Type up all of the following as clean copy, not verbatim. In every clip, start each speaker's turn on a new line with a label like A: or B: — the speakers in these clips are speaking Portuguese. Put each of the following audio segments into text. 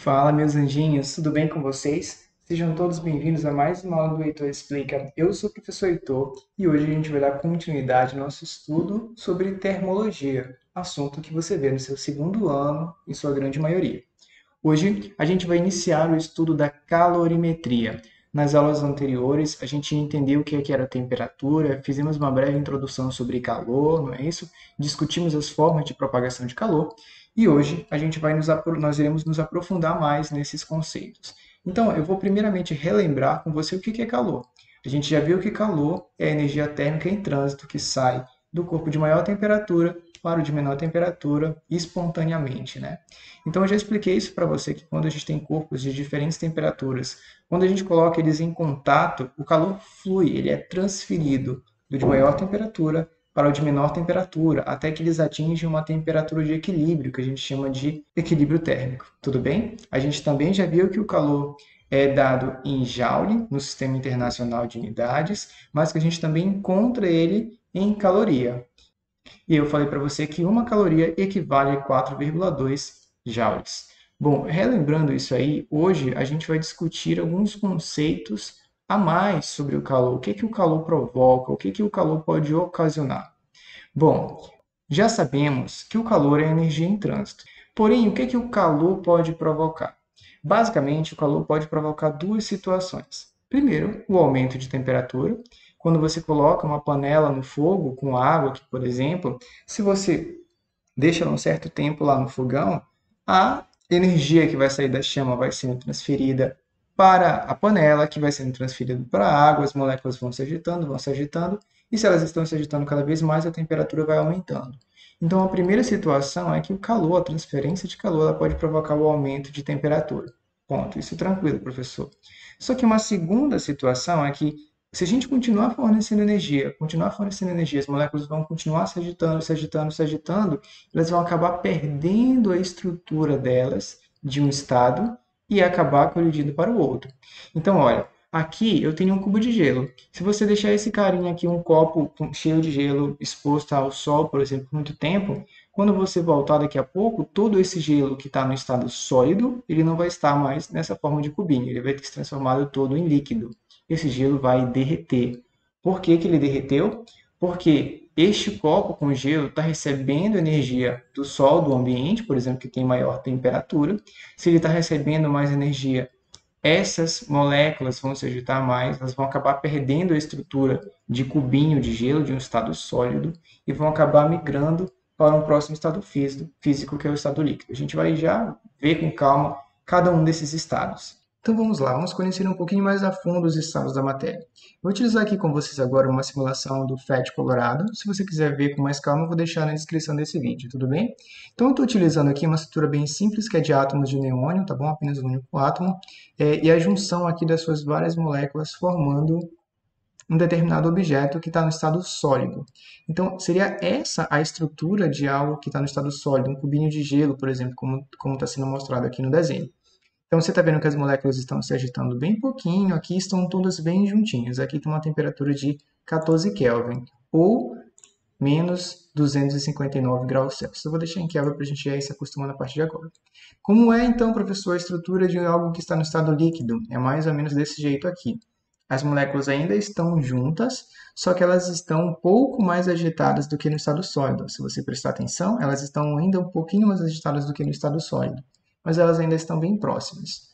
A: Fala, meus anjinhos, tudo bem com vocês? Sejam todos bem-vindos a mais uma aula do Heitor Explica. Eu sou o professor Heitor e hoje a gente vai dar continuidade ao nosso estudo sobre termologia, assunto que você vê no seu segundo ano, em sua grande maioria. Hoje a gente vai iniciar o estudo da calorimetria. Nas aulas anteriores, a gente entendeu o que era a temperatura, fizemos uma breve introdução sobre calor, não é isso? Discutimos as formas de propagação de calor e hoje a gente nós iremos nos aprofundar mais nesses conceitos. Então, eu vou primeiramente relembrar com você o que é calor. A gente já viu que calor é a energia térmica em trânsito que sai do corpo de maior temperatura para o de menor temperatura espontaneamente, né? Então, eu já expliquei isso para você, que quando a gente tem corpos de diferentes temperaturas, quando a gente coloca eles em contato, o calor flui, ele é transferido do de maior temperatura para o de menor temperatura, até que eles atingem uma temperatura de equilíbrio, que a gente chama de equilíbrio térmico. Tudo bem? A gente também já viu que o calor é dado em Joule, no Sistema Internacional de Unidades, mas que a gente também encontra ele em caloria. E eu falei para você que uma caloria equivale a 4,2 joules. Bom, relembrando isso aí, hoje a gente vai discutir alguns conceitos a mais sobre o calor. O que o calor provoca? O que o calor pode ocasionar? Bom, já sabemos que o calor é energia em trânsito. Porém, o que o calor pode provocar? Basicamente, o calor pode provocar duas situações. Primeiro, o aumento de temperatura. Quando você coloca uma panela no fogo com água, aqui, por exemplo, se você deixa um certo tempo lá no fogão, a energia que vai sair da chama vai sendo transferida para a panela, que vai sendo transferida para a água, as moléculas vão se agitando, e se elas estão se agitando cada vez mais, a temperatura vai aumentando. Então, a primeira situação é que o calor, a transferência de calor, ela pode provocar o aumento de temperatura. Ponto. Isso tranquilo, professor. Só que uma segunda situação é que se a gente continuar fornecendo energia, as moléculas vão continuar se agitando, se agitando, se agitando, elas vão acabar perdendo a estrutura delas de um estado e acabar colidindo para o outro. Então, olha, aqui eu tenho um cubo de gelo. Se você deixar esse carinha aqui, um copo cheio de gelo exposto ao sol, por exemplo, por muito tempo, quando você voltar daqui a pouco, todo esse gelo que está no estado sólido, ele não vai estar mais nessa forma de cubinho, ele vai ter se transformado todo em líquido. Esse gelo vai derreter. Por que ele derreteu? Porque este copo com gelo está recebendo energia do sol, do ambiente, por exemplo, que tem maior temperatura. Se ele está recebendo mais energia, essas moléculas vão se agitar mais, elas vão acabar perdendo a estrutura de cubinho de gelo, de um estado sólido, e vão acabar migrando para um próximo estado físico, que é o estado líquido. A gente vai já ver com calma cada um desses estados. Então vamos lá, vamos conhecer um pouquinho mais a fundo os estados da matéria. Vou utilizar aqui com vocês agora uma simulação do FET Colorado. Se você quiser ver com mais calma, eu vou deixar na descrição desse vídeo, tudo bem? Então eu estou utilizando aqui uma estrutura bem simples, que é de átomos de neônio, tá bom? Apenas um único átomo, e a junção aqui das suas várias moléculas formando um determinado objeto que está no estado sólido. Então, seria essa a estrutura de algo que está no estado sólido, um cubinho de gelo, por exemplo, como está sendo mostrado aqui no desenho. Então, você está vendo que as moléculas estão se agitando bem pouquinho, aqui estão todas bem juntinhas. Aqui tem uma temperatura de 14 Kelvin, ou menos 259 graus Celsius. Eu vou deixar em Kelvin para a gente ir se acostumando a partir de agora. Como é, então, professor, a estrutura de algo que está no estado líquido? É mais ou menos desse jeito aqui. As moléculas ainda estão juntas, só que elas estão um pouco mais agitadas do que no estado sólido. Se você prestar atenção, elas estão ainda um pouquinho mais agitadas do que no estado sólido, mas elas ainda estão bem próximas.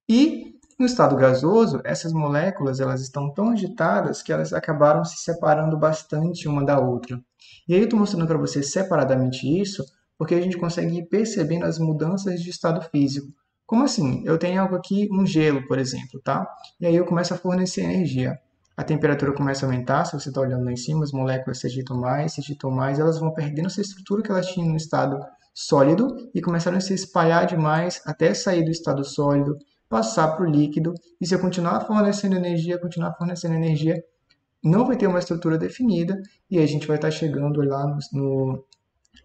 A: E no estado gasoso, essas moléculas elas estão tão agitadas que elas acabaram se separando bastante uma da outra. E aí eu estou mostrando para você separadamente isso, porque a gente consegue ir percebendo as mudanças de estado físico. Como assim? Eu tenho algo aqui, um gelo, por exemplo, tá? E aí eu começo a fornecer energia. A temperatura começa a aumentar, se você está olhando lá em cima, as moléculas se agitam mais, elas vão perdendo essa estrutura que elas tinham no estado sólido e começaram a se espalhar demais até sair do estado sólido, passar para o líquido, e se eu continuar fornecendo energia, não vai ter uma estrutura definida, e aí a gente vai estar chegando lá no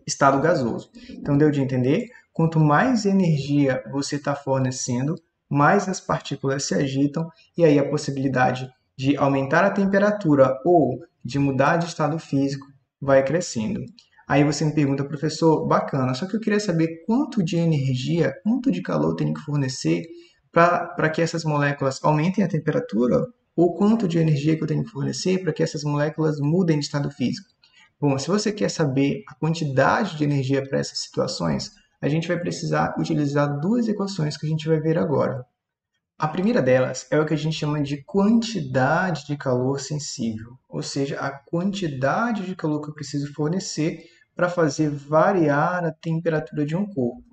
A: estado gasoso. Então, deu de entender? Quanto mais energia você está fornecendo, mais as partículas se agitam, e aí a possibilidade de aumentar a temperatura ou de mudar de estado físico vai crescendo. Aí você me pergunta, professor, bacana, só que eu queria saber quanto de energia, quanto de calor eu tenho que fornecer para que essas moléculas aumentem a temperatura, ou quanto de energia que eu tenho que fornecer para que essas moléculas mudem de estado físico. Bom, se você quer saber a quantidade de energia para essas situações, a gente vai precisar utilizar duas equações que a gente vai ver agora. A primeira delas é o que a gente chama de quantidade de calor sensível, ou seja, a quantidade de calor que eu preciso fornecer para fazer variar a temperatura de um corpo.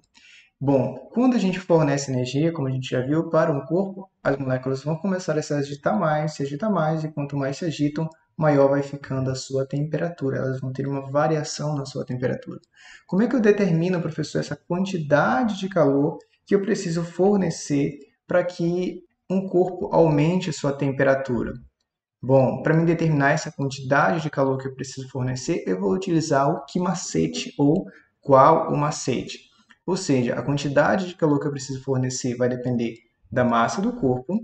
A: Bom, quando a gente fornece energia, como a gente já viu, para um corpo, as moléculas vão começar a se agitar mais, e quanto mais se agitam, maior vai ficando a sua temperatura. Elas vão ter uma variação na sua temperatura. Como é que eu determino, professor, essa quantidade de calor que eu preciso fornecer para que um corpo aumente a sua temperatura? Bom, para me determinar essa quantidade de calor que eu preciso fornecer, eu vou utilizar o que macete ou qual o macete. Ou seja, a quantidade de calor que eu preciso fornecer vai depender da massa do corpo,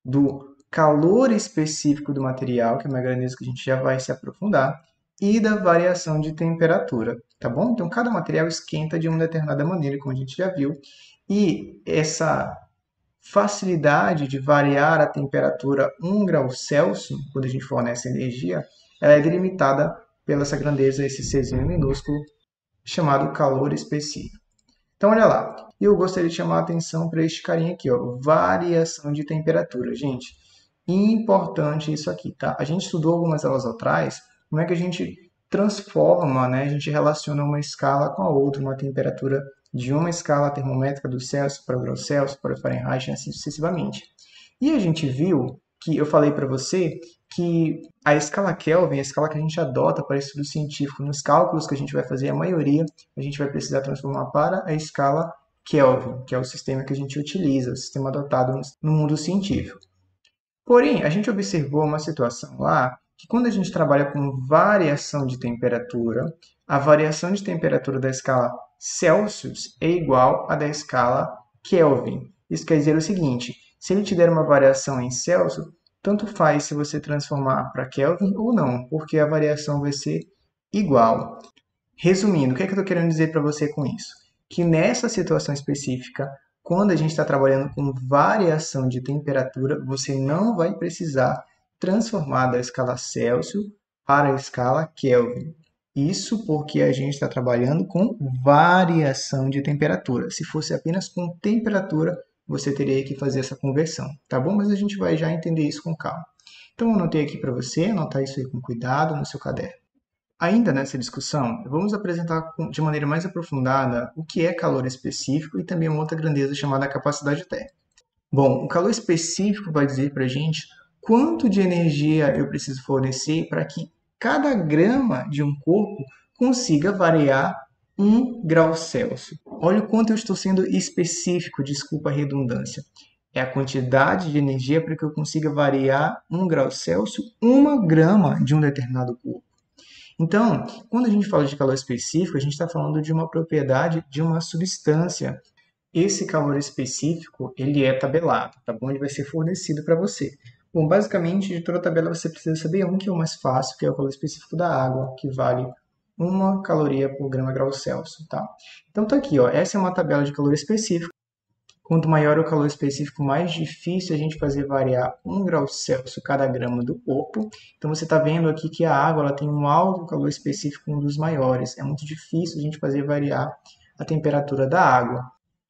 A: do calor específico do material, que é uma grandeza que a gente já vai se aprofundar, e da variação de temperatura, tá bom? Então, cada material esquenta de uma determinada maneira, como a gente já viu, e essa facilidade de variar a temperatura 1 grau Celsius, quando a gente fornece energia, ela é delimitada pela essa grandeza, esse Czinho minúsculo, chamado calor específico. Então, olha lá, eu gostaria de chamar a atenção para este carinha aqui, ó, variação de temperatura. Gente, importante isso aqui, tá? A gente estudou algumas aulas atrás, como é que a gente transforma, né? A gente relaciona uma escala com a outra, uma temperatura de uma escala termométrica do Celsius para o grau Celsius, para o Fahrenheit, assim sucessivamente. E a gente viu que eu falei para você que a escala Kelvin, a escala que a gente adota para estudo científico, nos cálculos que a gente vai fazer, a maioria a gente vai precisar transformar para a escala Kelvin, que é o sistema que a gente utiliza, o sistema adotado no mundo científico. Porém, a gente observou uma situação lá que quando a gente trabalha com variação de temperatura, a variação de temperatura da escala Celsius é igual à da escala Kelvin. Isso quer dizer o seguinte, se ele te der uma variação em Celsius, tanto faz se você transformar para Kelvin ou não, porque a variação vai ser igual. Resumindo, o que é que eu estou querendo dizer para você com isso? Que nessa situação específica, quando a gente está trabalhando com variação de temperatura, você não vai precisar transformar da escala Celsius para a escala Kelvin. Isso porque a gente está trabalhando com variação de temperatura. Se fosse apenas com temperatura, você teria que fazer essa conversão, tá bom? Mas a gente vai já entender isso com calma. Então, eu anotei aqui para você, anotar isso aí com cuidado no seu caderno. Ainda nessa discussão, vamos apresentar de maneira mais aprofundada o que é calor específico e também uma outra grandeza chamada capacidade térmica. Bom, o calor específico vai dizer para a gente quanto de energia eu preciso fornecer para que cada grama de um corpo consiga variar 1 grau Celsius. Olha o quanto eu estou sendo específico, desculpa a redundância. É a quantidade de energia para que eu consiga variar 1 grau Celsius, 1 grama de um determinado corpo. Então, quando a gente fala de calor específico, a gente está falando de uma propriedade de uma substância. Esse calor específico, ele é tabelado, tá bom? Ele vai ser fornecido para você. Bom, basicamente, de toda a tabela você precisa saber um que é o mais fácil, que é o calor específico da água, que vale 1 caloria por grama grau Celsius, tá? Então tá aqui, ó, essa é uma tabela de calor específico. Quanto maior o calor específico, mais difícil a gente fazer variar 1 grau Celsius cada grama do corpo. Então você está vendo aqui que a água ela tem um alto calor específico, um dos maiores. É muito difícil a gente fazer variar a temperatura da água.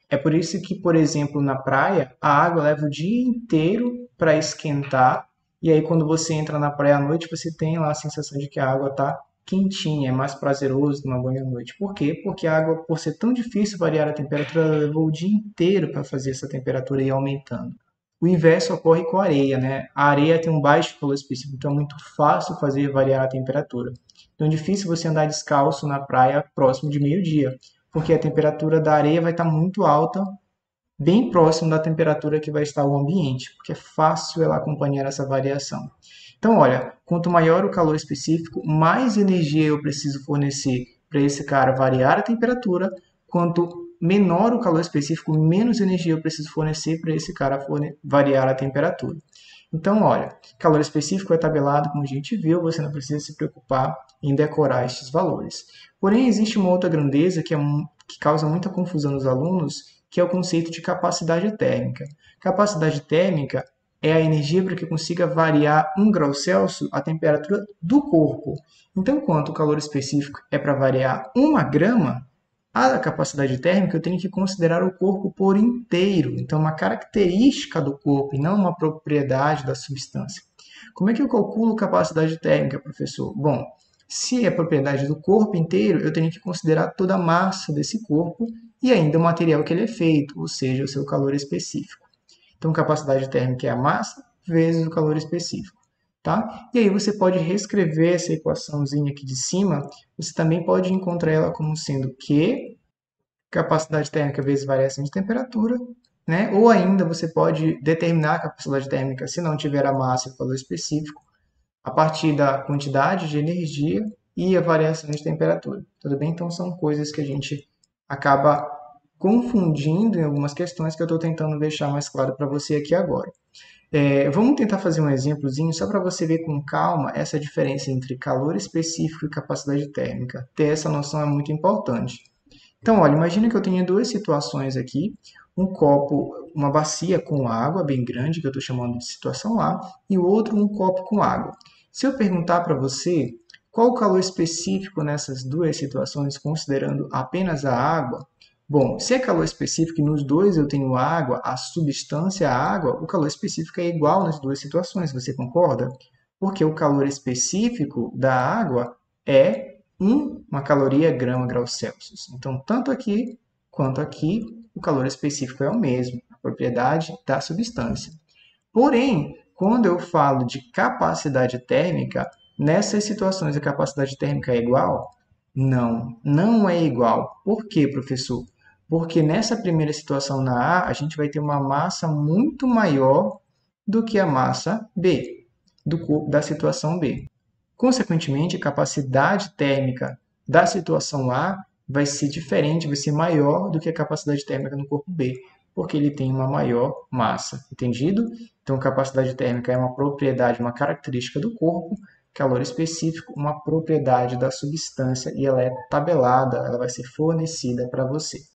A: É por isso que, por exemplo, na praia, a água leva o dia inteiro para esquentar. E aí, quando você entra na praia à noite, você tem lá a sensação de que a água está quentinha, é mais prazeroso tomar banho à noite. Por quê? Porque a água, por ser tão difícil variar a temperatura, ela levou o dia inteiro para fazer essa temperatura ir aumentando. O inverso ocorre com a areia, né? A areia tem um baixo calor específico, então é muito fácil fazer variar a temperatura. Então é difícil você andar descalço na praia próximo de meio-dia, porque a temperatura da areia vai estar muito alta, bem próximo da temperatura que vai estar o ambiente, porque é fácil ela acompanhar essa variação. Então, olha, quanto maior o calor específico, mais energia eu preciso fornecer para esse cara variar a temperatura, quanto menor o calor específico, menos energia eu preciso fornecer para esse cara variar a temperatura. Então, olha, calor específico é tabelado, como a gente viu, você não precisa se preocupar em decorar estes valores. Porém, existe uma outra grandeza que causa muita confusão nos alunos, que é o conceito de capacidade térmica. Capacidade térmica é a energia para que consiga variar 1 grau Celsius a temperatura do corpo. Então, enquanto o calor específico é para variar 1 grama, a capacidade térmica eu tenho que considerar o corpo por inteiro. Então, uma característica do corpo e não uma propriedade da substância. Como é que eu calculo capacidade térmica, professor? Bom, se é propriedade do corpo inteiro, eu tenho que considerar toda a massa desse corpo e ainda o material que ele é feito, ou seja, o seu calor específico. Então, capacidade térmica é a massa vezes o calor específico. Tá? E aí você pode reescrever essa equaçãozinha aqui de cima, você também pode encontrar ela como sendo Q, capacidade térmica vezes variação de temperatura, né? Ou ainda você pode determinar a capacidade térmica, se não tiver a massa e o calor específico, a partir da quantidade de energia e a variação de temperatura. Tudo bem? Então são coisas que a gente acaba confundindo em algumas questões que eu estou tentando deixar mais claro para você aqui agora. Vamos tentar fazer um exemplozinho só para você ver com calma essa diferença entre calor específico e capacidade térmica. Ter essa noção é muito importante. Então, olha, imagina que eu tenha duas situações aqui, um copo, uma bacia com água bem grande, que eu estou chamando de situação A, e o outro um copo com água. Se eu perguntar para você qual o calor específico nessas duas situações, considerando apenas a água, bom, se é calor específico e nos dois eu tenho água, a substância a água, o calor específico é igual nas duas situações, você concorda? Porque o calor específico da água é uma caloria grama grau Celsius. Então, tanto aqui quanto aqui, o calor específico é o mesmo, a propriedade da substância. Porém, quando eu falo de capacidade térmica, nessas situações a capacidade térmica é igual? Não, não é igual. Por quê, professor? Porque nessa primeira situação na A, gente vai ter uma massa muito maior do que a massa B, da situação B. Consequentemente, a capacidade térmica da situação A vai ser diferente, vai ser maior do que a capacidade térmica no corpo B, porque ele tem uma maior massa, entendido? Então, capacidade térmica é uma propriedade, uma característica do corpo, calor específico, uma propriedade da substância, e ela é tabelada, ela vai ser fornecida para você.